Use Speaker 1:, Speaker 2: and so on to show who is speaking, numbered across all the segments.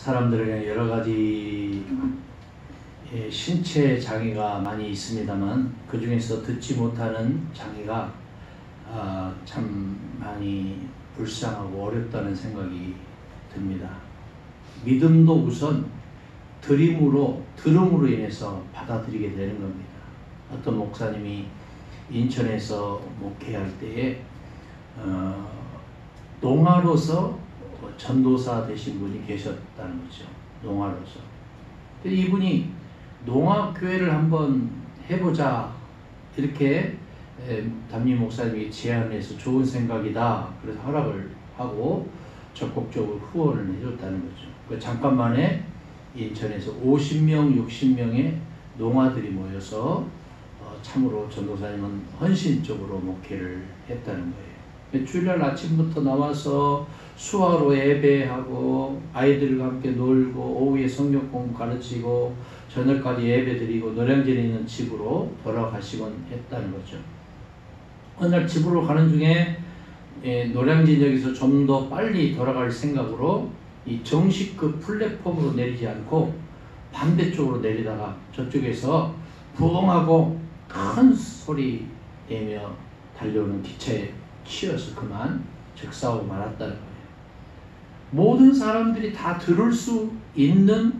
Speaker 1: 사람들에게 여러 가지 신체 장애가 많이 있습니다만 그 중에서 듣지 못하는 장애가 참 많이 불쌍하고 어렵다는 생각이 듭니다. 믿음도 우선 들음으로 인해서 받아들이게 되는 겁니다. 어떤 목사님이 인천에서 목회할 때에 농아로서 전도사 되신 분이 계셨다는 거죠. 농아로서. 이분이 농아교회를 한번 해보자 이렇게 담임 목사님이 제안해서 좋은 생각이다. 그래서 허락을 하고 적극적으로 후원을 해줬다는 거죠. 잠깐만에 인천에서 50명, 60명의 농아들이 모여서 참으로 전도사님은 헌신적으로 목회를 했다는 거예요. 주일날 아침부터 나와서 수화로 예배하고 아이들과 함께 놀고 오후에 성경 공부 가르치고 저녁까지 예배 드리고 노량진에 있는 집으로 돌아가시곤 했다는 거죠. 어느 날 집으로 가는 중에 노량진역에서 좀 더 빨리 돌아갈 생각으로 이 정식급 플랫폼으로 내리지 않고 반대쪽으로 내리다가 저쪽에서 부엉하고 큰 소리 내며 달려오는 기차에 치여서 그만 즉사하고 말았다는 거예요. 모든 사람들이 다 들을 수 있는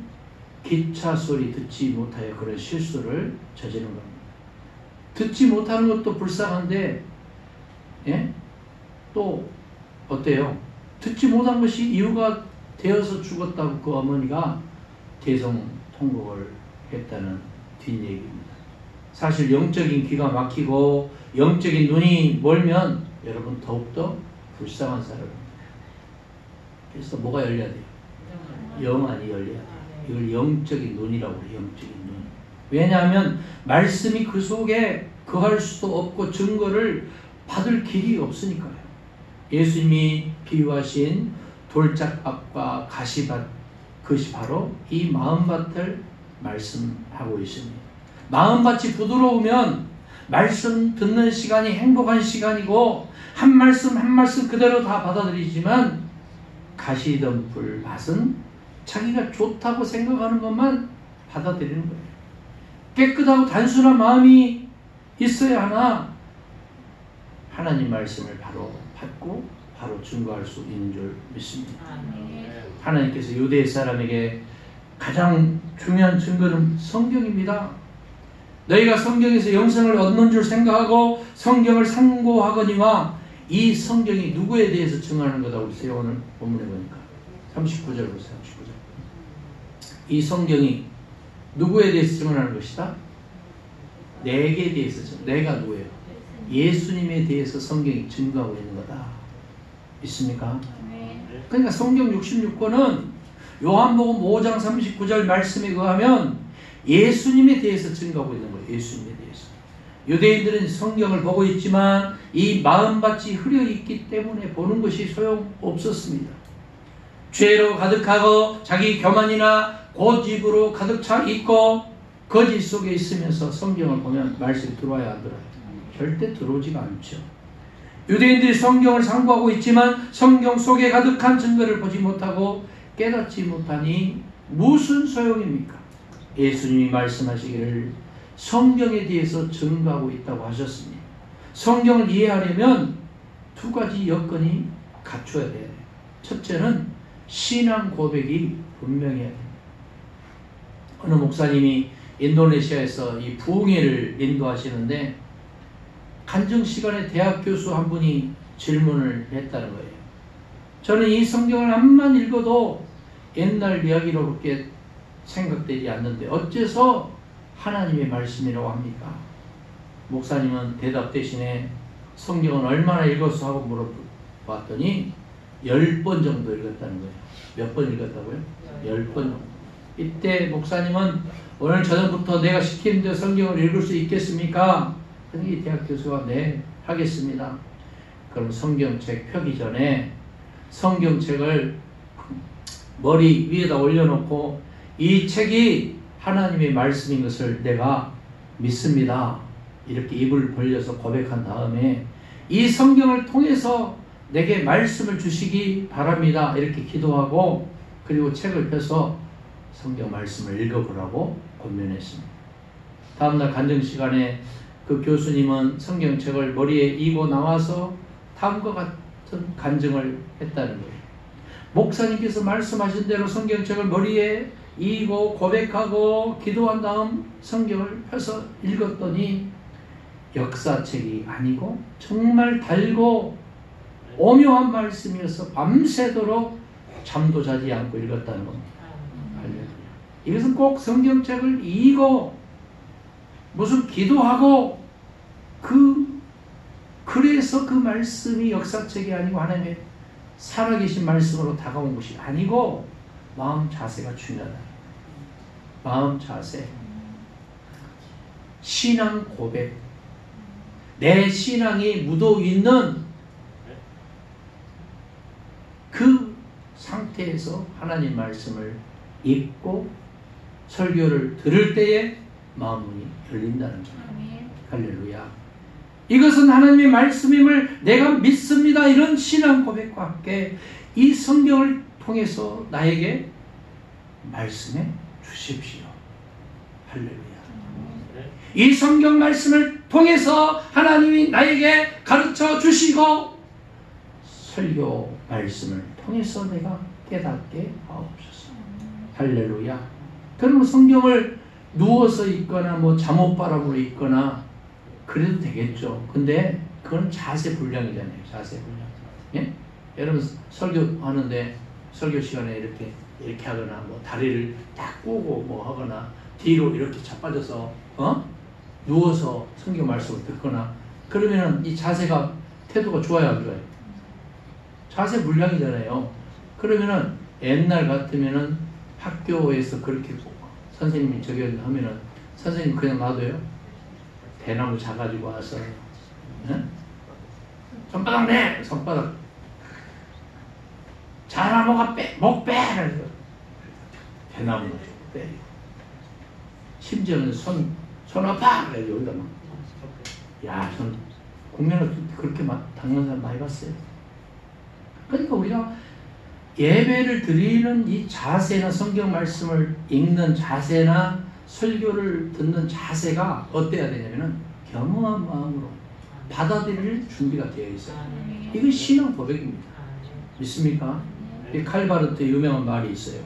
Speaker 1: 기차 소리 듣지 못하여 그런 실수를 저지른 겁니다. 듣지 못하는 것도 불쌍한데 또 어때요? 듣지 못한 것이 이유가 되어서 죽었다고 그 어머니가 대성통곡을 했다는 뒷얘기입니다. 사실 영적인 귀가 막히고 영적인 눈이 멀면 여러분 더욱더 불쌍한 사람입니다. 그래서 뭐가 열려야 돼요? 영안이 열려야 돼요. 이걸 영적인 눈이라고 해요. 영적인 눈. 왜냐하면 말씀이 그 속에 거할 수도 없고 증거를 받을 길이 없으니까요. 예수님이 비유하신 돌짝밭과 가시밭, 그것이 바로 이 마음밭을 말씀하고 있습니다. 마음밭이 부드러우면 말씀 듣는 시간이 행복한 시간이고 한 말씀 한 말씀 그대로 다 받아들이지만 가시덤불 밭은 자기가 좋다고 생각하는 것만 받아들이는 거예요. 깨끗하고 단순한 마음이 있어야 하나 하나님 말씀을 바로 받고 바로 증거할 수 있는 줄 믿습니다. 하나님께서 유대 사람에게 가장 중요한 증거는 성경입니다. 너희가 성경에서 영생을 얻는 줄 생각하고 성경을 상고하거니와 이 성경이 누구에 대해서 증언하는 거다고 그랬어요. 오늘 본문에 보니까 39절 보세요. 39절. 이 성경이 누구에 대해서 증언하는 것이다? 내게 대해서. 내가 누구예요? 예수님에 대해서 성경이 증거하고 있는 거다. 있습니까? 그러니까 성경 66권은 요한복음 5장 39절 말씀에 의하면 예수님에 대해서 증거하고 있는 거예요. 예수님에 대해서. 유대인들은 성경을 보고 있지만 이 마음밭이 흐려있기 때문에 보는 것이 소용없었습니다. 죄로 가득하고 자기 교만이나 고집으로 가득 차 있고 거짓 속에 있으면서 성경을 보면 말씀이 들어와야 안 들어와요? 절대 들어오지가 않죠. 유대인들이 성경을 상고하고 있지만 성경 속에 가득한 증거를 보지 못하고 깨닫지 못하니 무슨 소용입니까? 예수님이 말씀하시기를 성경에 대해서 증거하고 있다고 하셨습니다. 성경을 이해하려면 두 가지 여건이 갖춰야 돼요. 첫째는 신앙 고백이 분명해야 됩니다. 어느 목사님이 인도네시아에서 이 부흥회를 인도하시는데 간증 시간에 대학 교수 한 분이 질문을 했다는 거예요. 저는 이 성경을 한만 읽어도 옛날 이야기로밖에 생각되지 않는데 어째서 하나님의 말씀이라고 합니까? 목사님은 대답 대신에 성경은 얼마나 읽었어 하고 물어봤더니 10번 정도 읽었다는 거예요. 몇 번 읽었다고요? 10번 정도. 이때 목사님은 오늘 저녁부터 내가 시키는 대로 성경을 읽을 수 있겠습니까? 이 대학 교수가 네, 하겠습니다. 그럼 성경책 펴기 전에 성경책을 머리 위에다 올려놓고 이 책이 하나님의 말씀인 것을 내가 믿습니다. 이렇게 입을 벌려서 고백한 다음에 이 성경을 통해서 내게 말씀을 주시기 바랍니다. 이렇게 기도하고 그리고 책을 펴서 성경 말씀을 읽어보라고 권면했습니다. 다음날 간증 시간에 그 교수님은 성경책을 머리에 이고 나와서 다음과 같은 간증을 했다는 거예요. 목사님께서 말씀하신 대로 성경책을 머리에 이고 고백하고 기도한 다음 성경을 펴서 읽었더니 역사책이 아니고 정말 달고 오묘한 말씀이어서 밤새도록 잠도 자지 않고 읽었다는 겁니다. 할렐루야. 이것은 꼭 성경책을 읽고 무슨 기도하고 그래서 그 말씀이 역사책이 아니고 하나님의 살아계신 말씀으로 다가온 것이 아니고 마음 자세가 중요하다. 마음 자세, 신앙 고백, 내 신앙이 묻어있는 그 상태에서 하나님 말씀을 읽고 설교를 들을 때에 마음문이 열린다는 거예요. 할렐루야. 이것은 하나님의 말씀임을 내가 믿습니다. 이런 신앙 고백과 함께 이 성경을 통해서 나에게 말씀해 주십시오. 할렐루야. 이 성경 말씀을 통해서 하나님이 나에게 가르쳐 주시고 설교 말씀을 통해서 내가 깨닫게 하옵소서. 할렐루야. 그러면 성경을 누워서 읽거나 뭐 잠옷바람으로 읽거나 그래도 되겠죠. 근데 그건 자세 불량이잖아요. 자세 불량. 예? 여러분 설교하는데 설교 시간에 이렇게 하거나 뭐 다리를 딱 꼬고 뭐 하거나 뒤로 이렇게 자빠져서 누워서 성경 말씀을 듣거나 그러면은 이 자세가 태도가 좋아요, 안 좋아요? 자세 불량이잖아요. 그러면은 옛날 같으면은 학교에서 그렇게 선생님이 저기 하면은 선생님 그냥 놔둬요? 대나무 자가지고 와서 손바닥 내! 손바닥 자나무가 목 빼! 대나무 빼. 심지어는 손 아파! 그래서 여기다 막 야, 국면을 그렇게 당하는 사람 많이 봤어요. 그러니까 우리가 예배를 드리는 이 자세나 성경 말씀을 읽는 자세나 설교를 듣는 자세가 어때야 되냐면은 겸허한 마음으로 받아들일 준비가 되어 있어요. 이건 신앙 고백입니다. 믿습니까? 이 칼바르트 유명한 말이 있어요.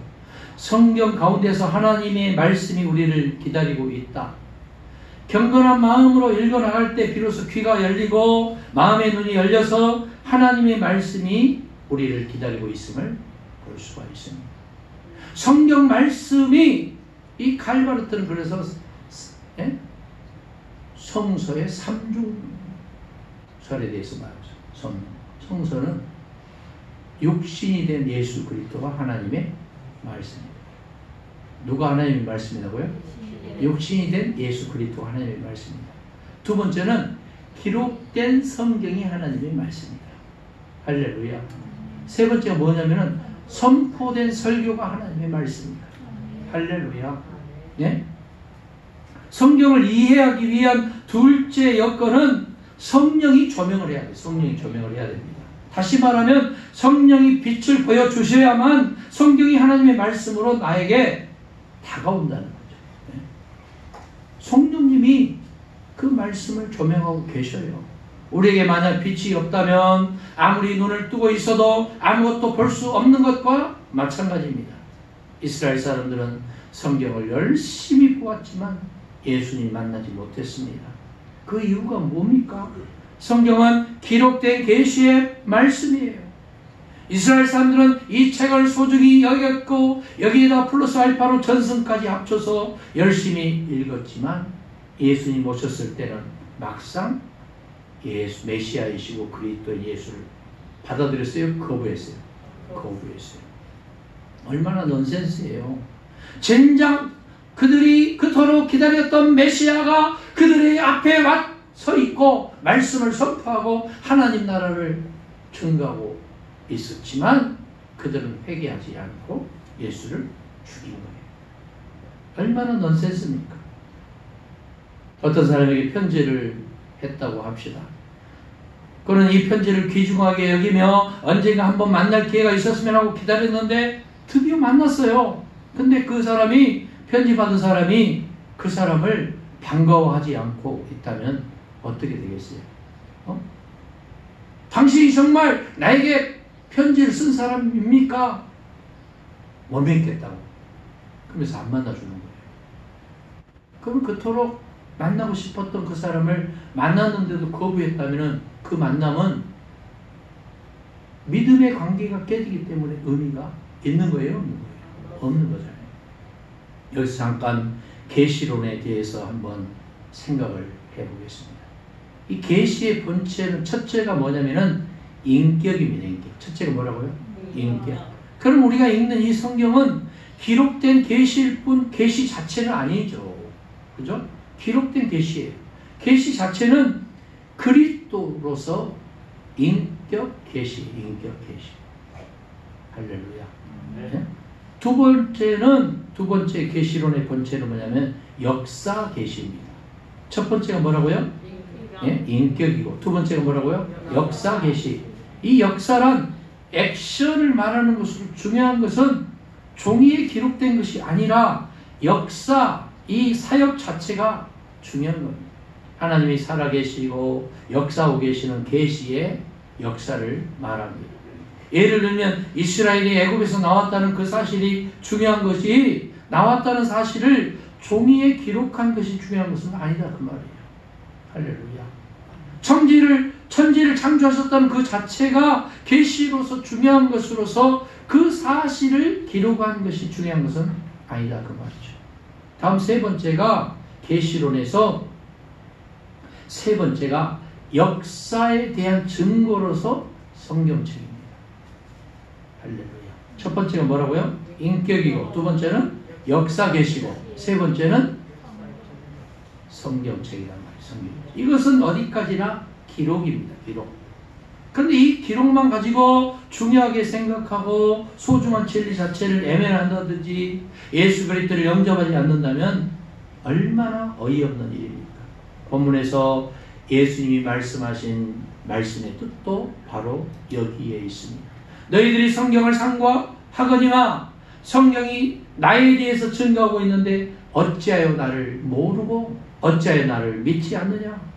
Speaker 1: 성경 가운데서 하나님의 말씀이 우리를 기다리고 있다. 경건한 마음으로 읽어나갈 때 비로소 귀가 열리고 마음의 눈이 열려서 하나님의 말씀이 우리를 기다리고 있음을 볼 수가 있습니다. 성경 말씀이 이 칼바르트는 그래서 성서의 3중설에 대해서 말하죠. 성서는 육신이 된 예수 그리스도가 하나님의 말씀입니다. 누가 하나님의 말씀이라고요? 육신이 된 예수 그리스도가 하나님의 말씀입니다. 두 번째는 기록된 성경이 하나님의 말씀입니다. 할렐루야. 세 번째가 뭐냐면은 선포된 설교가 하나님의 말씀입니다. 할렐루야. 예? 성경을 이해하기 위한 둘째 여건은 성령이 조명을 해야 돼요. 성령이 조명을 해야 됩니다. 다시 말하면 성령이 빛을 보여주셔야만 성경이 하나님의 말씀으로 나에게 다가온다는 거죠. 예? 성령님이 그 말씀을 조명하고 계셔요. 우리에게 만약 빛이 없다면 아무리 눈을 뜨고 있어도 아무것도 볼 수 없는 것과 마찬가지입니다. 이스라엘 사람들은 성경을 열심히 보았지만 예수님 만나지 못했습니다. 그 이유가 뭡니까? 성경은 기록된 계시의 말씀이에요. 이스라엘 사람들은 이 책을 소중히 여겼고 여기에다 플러스 알파로 전승까지 합쳐서 열심히 읽었지만 예수님 오셨을 때는 막상 예수 메시아이시고 그리스도인 예수를 받아들였어요? 거부했어요? 거부했어요. 얼마나 넌센스예요. 젠장 그들이 그토록 기다렸던 메시아가 그들의 앞에 서 있고 말씀을 선포하고 하나님 나라를 증거하고 있었지만 그들은 회개하지 않고 예수를 죽인 거예요. 얼마나 넌센스입니까? 어떤 사람에게 편지를 했다고 합시다. 그는 이 편지를 귀중하게 여기며 언젠가 한번 만날 기회가 있었으면 하고 기다렸는데 드디어 만났어요. 근데 그 사람이, 편지 받은 사람이 그 사람을 반가워하지 않고 있다면 어떻게 되겠어요? 당신이 정말 나에게 편지를 쓴 사람입니까? 못 믿겠다고. 그러면서 안 만나주는 거예요. 그럼 그토록 만나고 싶었던 그 사람을 만났는데도 거부했다면 그 만남은 믿음의 관계가 깨지기 때문에 의미가 있는 거예요? 없는 거예요? 없는 거잖아요. 여기서 잠깐 계시론에 대해서 한번 생각을 해보겠습니다. 이 계시의 본체는, 첫째가 뭐냐면은 인격입니다. 인격. 첫째가 뭐라고요? 인격. 그럼 우리가 읽는 이 성경은 기록된 계시일 뿐 계시 자체는 아니죠. 그죠? 기록된 계시예요. 계시 자체는 그리스도로서 인격 계시, 인격 계시. 할렐루야. 네? 두 번째 계시론의 본체는 뭐냐면 역사 계시입니다. 첫 번째가 뭐라고요? 예? 인격이고, 두 번째가 뭐라고요? 역사 계시. 이 역사란 액션을 말하는 것으로 중요한 것은 종이에 기록된 것이 아니라 역사, 이 사역 자체가 중요한 겁니다. 하나님이 살아계시고 역사하고 계시는 계시의 역사를 말합니다. 예를 들면 이스라엘이 애굽에서 나왔다는 그 사실이 중요한 것이, 나왔다는 사실을 종이에 기록한 것이 중요한 것은 아니다 그 말이에요. 할렐루야. 천지를 창조하셨다는 그 자체가 계시로서 중요한 것으로서 그 사실을 기록한 것이 중요한 것은 아니다 그 말이죠. 다음 세 번째가 계시론에서 세 번째가 역사에 대한 증거로서 성경책입니다. 할렐루야. 첫 번째가 뭐라고요? 인격이고, 두 번째는 역사 계시고, 세 번째는 성경책이란 말이에요. 성경책. 이것은 어디까지나 기록입니다. 기록. 그런데 이 기록만 가지고 중요하게 생각하고 소중한 진리 자체를 애매한다든지 예수 그리스도를 영접하지 않는다면 얼마나 어이없는 일입니까? 본문에서 예수님이 말씀하신 말씀의 뜻도 바로 여기에 있습니다. 너희들이 성경을 상고하거니와 성경이 나에 대해서 증거하고 있는데 어찌하여 나를 모르고 어찌하여 나를 믿지 않느냐?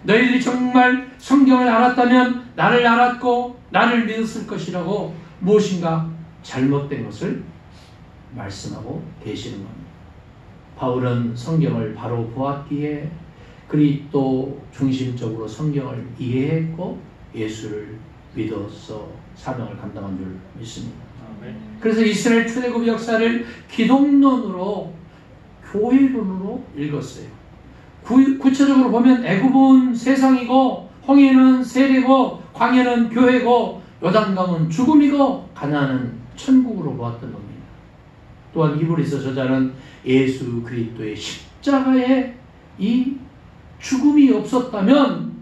Speaker 1: 너희들이 정말 성경을 알았다면 나를 알았고 나를 믿었을 것이라고 무엇인가 잘못된 것을 말씀하고 계시는 겁니다. 바울은 성경을 바로 보았기에 그리스도 중심적으로 성경을 이해했고 예수를 믿어서 사명을 감당한 줄 믿습니다. 그래서 이스라엘 출애굽 역사를 기독론으로, 교회론으로 읽었어요. 구체적으로 보면 애굽은 세상이고, 홍해는 세례고, 광야는 교회고, 요단강은 죽음이고, 가나안은 천국으로 보았던 겁니다. 또한 히브리서 저자는 예수 그리스도의 십자가에 이 죽음이 없었다면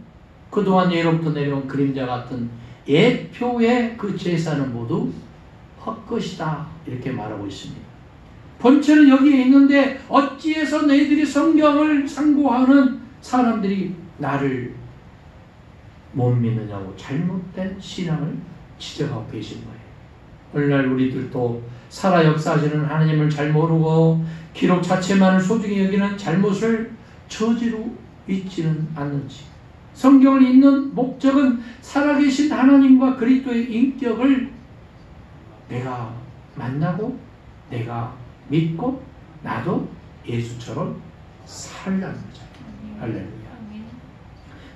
Speaker 1: 그동안 예로부터 내려온 그림자 같은 예표의 그 제사는 모두 헛것이다, 이렇게 말하고 있습니다. 본체는 여기에 있는데 어찌해서 너희들이 성경을 상고하는 사람들이 나를 못 믿느냐고 잘못된 신앙을 지적하고 계신 거예요. 오늘날 우리들도 살아 역사하시는 하나님을 잘 모르고 기록 자체만을 소중히 여기는 잘못을 저지르고 있지는 않는지, 성경을 읽는 목적은 살아계신 하나님과 그리스도의 인격을 내가 만나고 내가 믿고 나도 예수처럼 살라는 거잖아요. 할렐루야.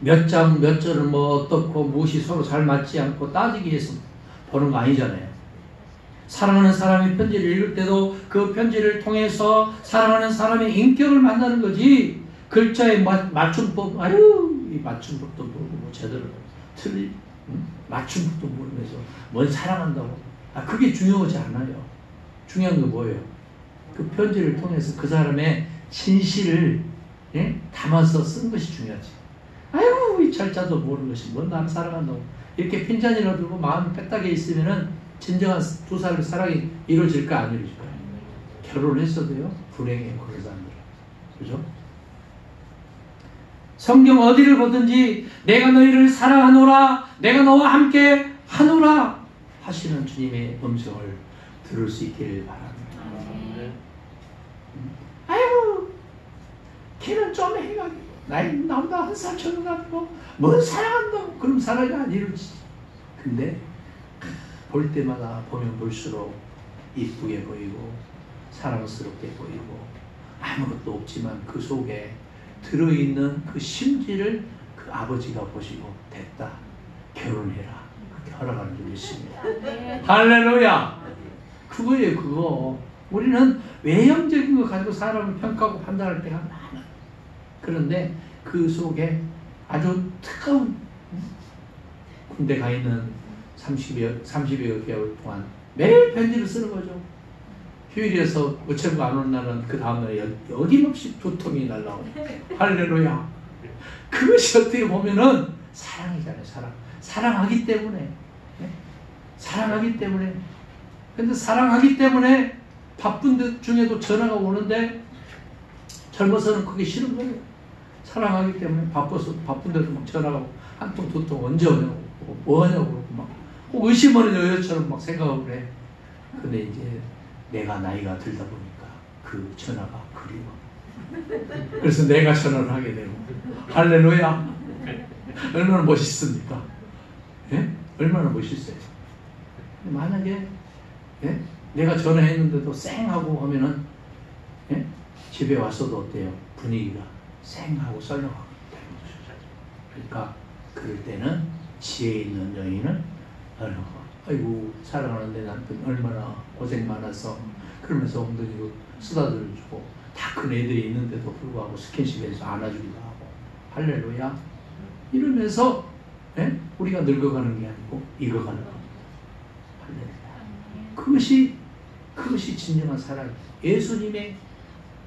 Speaker 1: 몇 장 몇 절을 뭐 어떻고 무엇이 서로 잘 맞지 않고 따지기 위해서 보는 거 아니잖아요. 사랑하는 사람이 편지를 읽을 때도 그 편지를 통해서 사랑하는 사람의 인격을 만나는 거지, 글자의 맞춤법, 이 맞춤법도 모르고 뭐 제대로 틀린 맞춤법도 모르면서 뭔 사랑한다고, 그게 중요하지 않아요. 중요한 건 뭐예요? 그 편지를 통해서 그 사람의 진실을 담아서 쓴 것이 중요하지. 아이고 이 철자도 모르는 것이 뭔 나를 사랑한다고 이렇게 핀잔이라도 들고 마음이 뺐다게 있으면은 진정한 두 사람의 사랑이 이루어질까 안 이루어질까요? 결혼했어도요 불행해요 그런 사람들. 그죠? 성경 어디를 보든지 내가 너희를 사랑하노라, 내가 너와 함께 하노라 하시는 주님의 음성을 들을 수 있길 바랍니다. 아이고, 걔는 좀 해가지고 나이 나보다 한 살 적어가지고 뭘 사랑한다고. 그럼 사랑이 안 이루어지지. 근데 볼 때마다 보면 볼수록 이쁘게 보이고 사랑스럽게 보이고 아무것도 없지만 그 속에 들어있는 그 심지를 그 아버지가 보시고 됐다, 결혼해라, 그렇게 허락하는 줄 믿습니다. 할렐루야. 그거예요. 그거. 우리는 외형적인 거 가지고 사람을 평가하고 판단할 때가 많아. 그런데 그 속에 아주 뜨거운, 군대 가 있는 30여 개월 동안 매일 편지를 쓰는 거죠. 휴일이어서 우체부가 안 오는 날은 그 다음날에 어김없이 두통이 날라오고. 할렐루야. 그것이 어떻게 보면은 사랑이잖아요. 사랑하기 때문에. 사랑하기 때문에. 근데 사랑하기 때문에 바쁜 데 중에도 전화가 오는데 젊어서는 그게 싫은 거예요. 사랑하기 때문에 바쁜데도 막 전화가 오고 한 통 두 통 언제 오냐고 뭐 하냐고 그러고 막 의심하는 여자처럼 막 생각을 해. 근데 이제 내가 나이가 들다 보니까 그 전화가 그리워. 그래서 내가 전화를 하게 되고. 할렐루야. 얼마나 멋있습니까? 예? 얼마나 멋있어요. 만약에 예? 내가 전화했는데도 쌩하고 하면은 예? 집에 왔어도 어때요? 분위기가 쌩하고 썰렁하고. 그러니까 그럴 때는 지혜 있는 여인은 아이고 사랑하는데 남편 얼마나 고생 많아서 그러면서 엉덩이로 쓰다듬어주고 다 큰 애들이 있는데도 불구하고 스킨십에서 안아주기도 하고. 할렐루야. 이러면서 예? 우리가 늙어가는 게 아니고 익어가는 겁니다. 할렐루야. 그것이 진정한 사랑이에요. 예수님의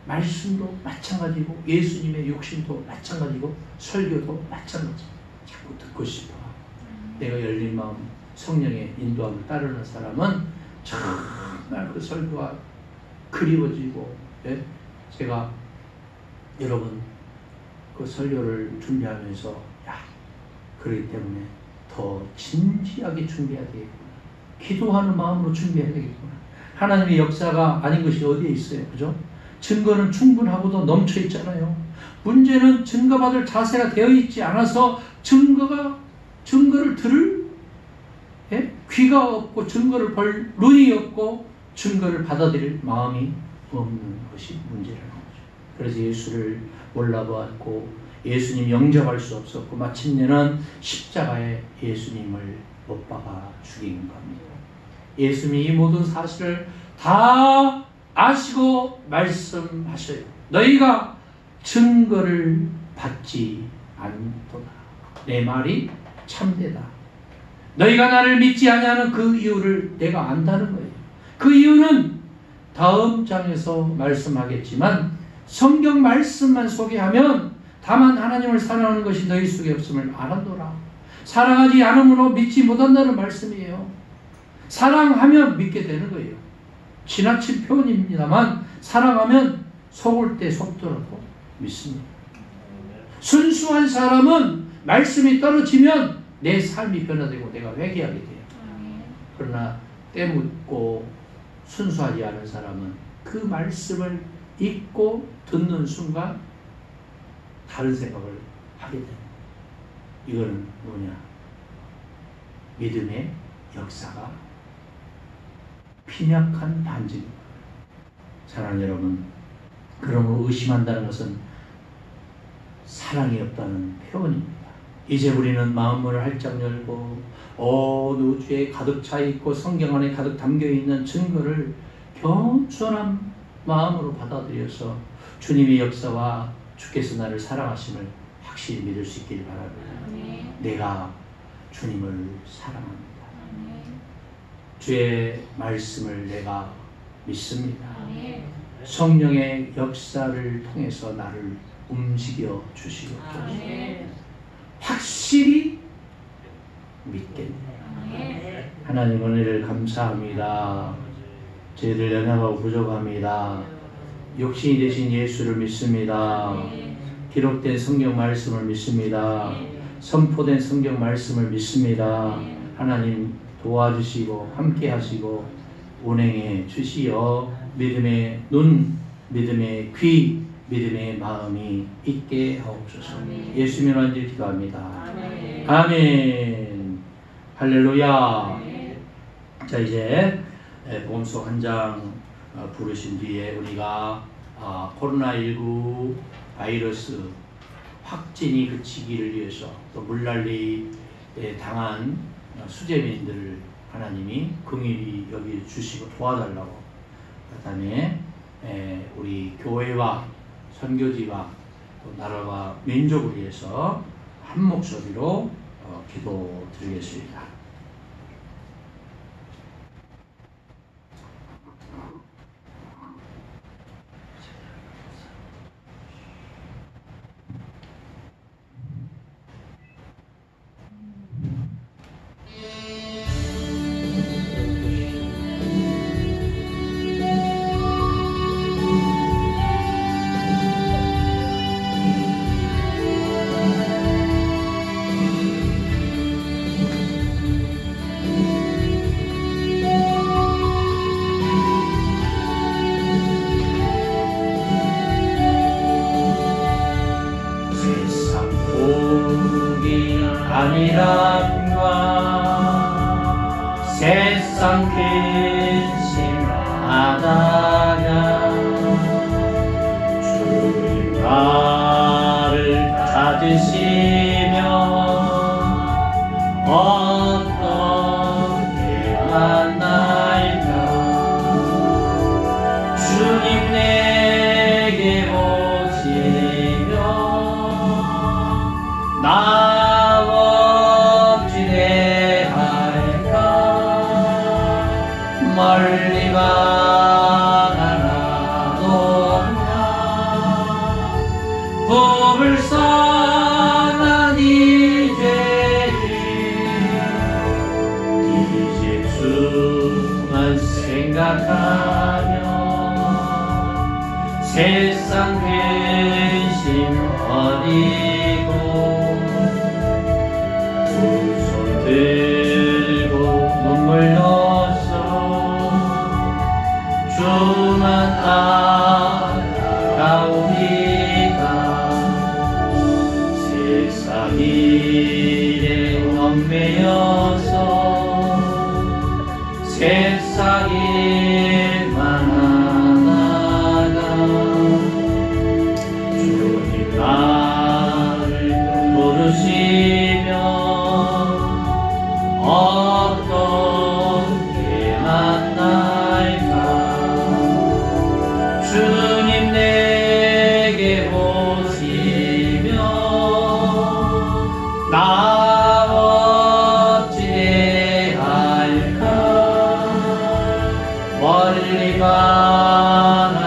Speaker 1: 말씀도 마찬가지고 예수님의 욕심도 마찬가지고 설교도 마찬가지. 자꾸 듣고 싶어. 내가 열린 마음 성령의 인도함을 따르는 사람은 정말 그 설교가 그리워지고. 예? 제가 여러분 그 설교를 준비하면서 그렇기 때문에 더 진지하게 준비해야 되겠구나. 기도하는 마음으로 준비해야 되겠구나. 하나님의 역사가 아닌 것이 어디에 있어요? 그죠? 증거는 충분하고도 넘쳐 있잖아요. 문제는 증거받을 자세가 되어 있지 않아서 증거를 들을 귀가 없고 증거를 볼 눈이 없고 증거를 받아들일 마음이 없는 것이 문제라는 거죠. 그래서 예수를 몰라보았고 예수님 영접할 수 없었고 마침내는 십자가에 예수님을 못 박아 죽인 겁니다. 예수님이 이 모든 사실을 다 아시고 말씀하셔요. 너희가 증거를 받지 않도다. 내 말이 참되다. 너희가 나를 믿지 아니하는 그 이유를 내가 안다는 거예요. 그 이유는 다음 장에서 말씀하겠지만 성경 말씀만 소개하면 다만 하나님을 사랑하는 것이 너희 속에 없음을 알았노라. 사랑하지 않음으로 믿지 못한다는 말씀이에요. 사랑하면 믿게 되는 거예요. 지나친 표현입니다만 사랑하면 속을 때 속더라도 믿습니다. 순수한 사람은 말씀이 떨어지면 내 삶이 변화되고 내가 회개하게 돼요. 그러나 때묻고 순수하지 않은 사람은 그 말씀을 읽고 듣는 순간 다른 생각을 하게 됩니다. 이거는 뭐냐? 믿음의 역사가 빈약한 반증입니다. 사랑하는 여러분, 그러므로 의심한다는 것은 사랑이 없다는 표현입니다. 이제 우리는 마음문을 활짝 열고 온 우주에 가득 차 있고 성경 안에 가득 담겨 있는 증거를 겸손한 마음으로 받아들여서 주님의 역사와 주께서 나를 사랑하심을 확실히 믿을 수 있기를 바랍니다. 내가 주님을 사랑합니다. 주의 말씀을 내가 믿습니다. 성령의 역사를 통해서 나를 움직여 주시옵소서. 확실히 믿겠네요. 하나님 은혜를 감사합니다. 저희들 연약하고 부족합니다. 육신이 되신 예수를 믿습니다. 기록된 성경 말씀을 믿습니다. 선포된 성경 말씀을 믿습니다. 하나님 도와주시고 함께 하시고 운행해 주시어 믿음의 눈, 믿음의 귀, 믿음의 마음이 있게 하옵소서. 예수님 이름으로 기도합니다. 아멘. 할렐루야. 자, 이제 복음서 한 장 부르신 뒤에 우리가 코로나19 바이러스 확진이 그치기를 위해서 또 물난리에 당한 수재민들을 하나님이 긍휼히 여기 주시고 도와달라고, 그 다음에 우리 교회와 선교지와 또 나라와 민족을 위해서 한 목소리로 기도드리겠습니다. 아니란가 세상 근심하다가 주님 나를 찾으시면 어떻게 만날까. 주님 내게 오시면 나 멀리 바라보나 불쌍한 이 죄인 이제 주만 생각하며 세상 근심 버리고 두 손 들고 눈물 주만 따라가오리까. 세상 일에 얽매여서 세상 일만 하다가 주님 나를 부르시면 어떻게 만날까. 주님 내게 오시면 나 어찌 할까. 멀리 바라보나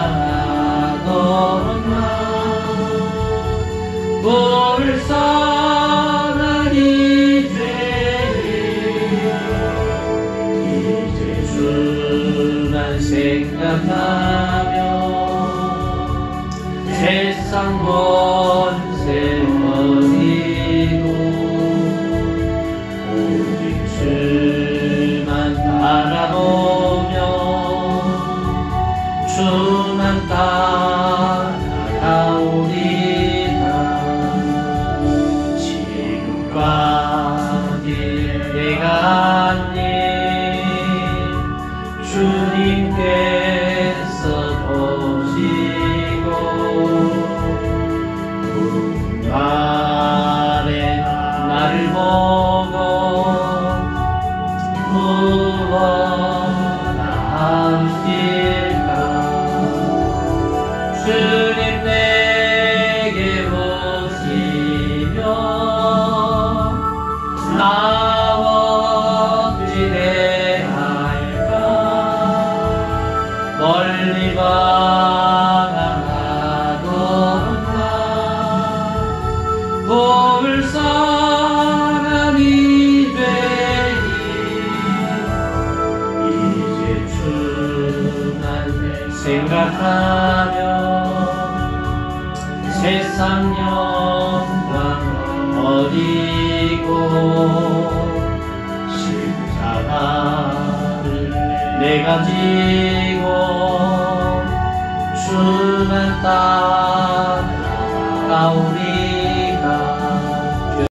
Speaker 1: 불쌍한 이 죄인 이제 주만 생각하며 세상 권세 버리고 오직 주만 바라보며 주만 따라가오리다. 지금까지 내가 아닌 주님께서 보시고 말에 나를 보고 무엇하실까. 주님 내게 오시면 나 어찌 대할까. 멀리 바라보나 불쌍한 이 죄인 이제 주만 생각하며 세상 영광 버리고 십자가를 내 가지고 주를 따라오리.